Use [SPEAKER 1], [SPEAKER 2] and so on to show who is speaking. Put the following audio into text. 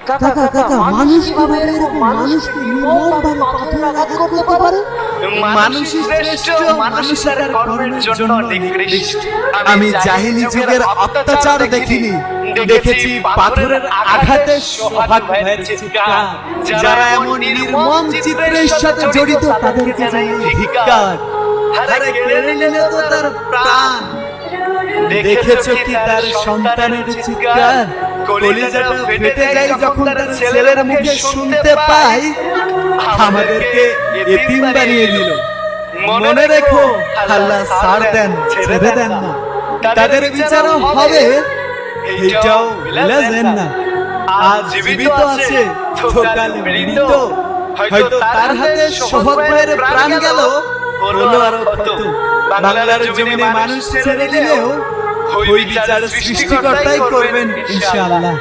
[SPEAKER 1] কাকা কাকা মানুষ কিভাবে এরকম মানুষকে নির্মমভাবে পাথরে আঘাত করতে পারে?
[SPEAKER 2] মানুষই শ্রেষ্ঠ, মানুষই তার কর্মের জন্য নিকৃষ্ট। আমি জাহিলি যুগের অত্যাচার দেখিনি, দেখেছি পাথরের আঘাতে সোহাগ ভাইয়ের চিৎকার। যারা এমন নির্মম চিত্রের সাথে জড়িত তাদেরকে জানাই ধিক্কার। আরে কেড়ে নিলে তো তার প্রাণ। দেখেছো কি তার সন্তানের চিৎকার? কলিজাটা ফেটে যায় যখন তার ছেলের মুখে শুনতে পাই আমাদেরকে এতিম বানিয়ে দিল। মনে রেখো আল্লাহ ছাড় দেন, ছেড়ে দেন না, তাদের বিচারও হবে, এইটাও ভুলেন না। আজ জীবিত আছে তো কাল মৃত, হয়তো তার হাতে সোহাগ ভাইয়ের প্রাণ গেল, হলো আরো কত। বাংলার জমিনে মানুষ ছেড়ে দিলেও ওই বিচার সৃষ্টিকর্তাই করবেন ইনশাআল্লাহ।